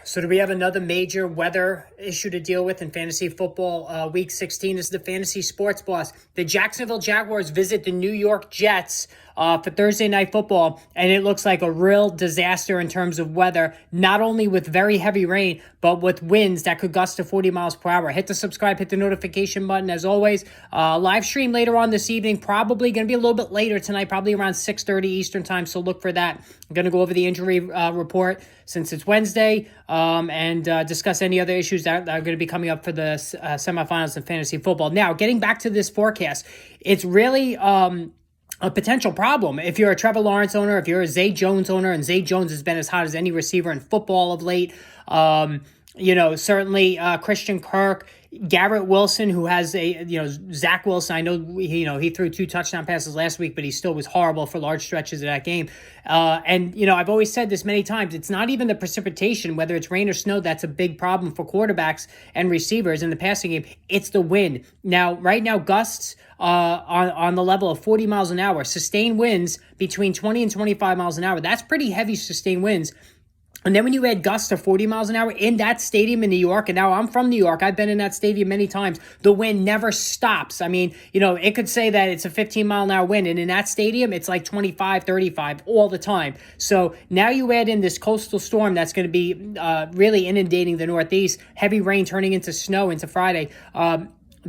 So do we have another major weather issue to deal with in fantasy football? Week 16 is the fantasy sports boss. The Jacksonville Jaguars visit the New York Jets for Thursday night football, and it looks like a real disaster in terms of weather, not only with very heavy rain, but with winds that could gust to 40 miles per hour. Hit the subscribe, hit the notification button. As always, live stream later on this evening, probably going to be a little bit later tonight, probably around 6:30 Eastern time, so look for that. I'm going to go over the injury report since it's Wednesday, and discuss any other issues that are going to be coming up for the semifinals in fantasy football. Now, getting back to this forecast, it's really a potential problem. If you're a Trevor Lawrence owner, if you're a Zay Jones owner, and Zay Jones has been as hot as any receiver in football of late, certainly Christian Kirk, Garrett Wilson, who has Zach Wilson. I know, he threw 2 touchdown passes last week, but he still was horrible for large stretches of that game. I've always said this many times. It's not even the precipitation, whether it's rain or snow, that's a big problem for quarterbacks and receivers in the passing game. It's the wind. Now, right now, gusts on the level of 40 miles an hour, sustained winds between 20 and 25 miles an hour. That's pretty heavy sustained winds. And then when you add gusts to 40 miles an hour in that stadium in New York, and now I'm from New York, I've been in that stadium many times, the wind never stops. I mean, it could say that it's a 15-mile-an-hour wind, and in that stadium, it's like 25, 35 all the time. So now you add in this coastal storm that's going to be really inundating the Northeast, heavy rain turning into snow into Friday.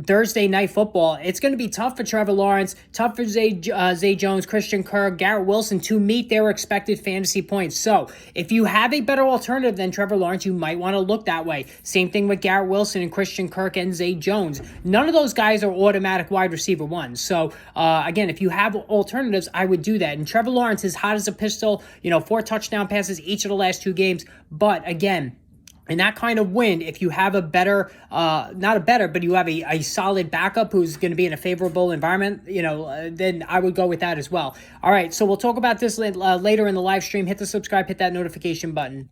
Thursday night football, it's going to be tough for Trevor Lawrence, tough for Zay Jones, Christian Kirk, Garrett Wilson to meet their expected fantasy points. So if you have a better alternative than Trevor Lawrence, you might want to look that way. Same thing with Garrett Wilson and Christian Kirk and Zay Jones. None of those guys are automatic wide receiver ones. So again, if you have alternatives, I would do that. And Trevor Lawrence is hot as a pistol, 4 touchdown passes each of the last 2 games. But again, in that kind of wind, if you have a better, but you have a solid backup who's going to be in a favorable environment, then I would go with that as well. All right, so we'll talk about this later in the live stream. Hit the subscribe, hit that notification button.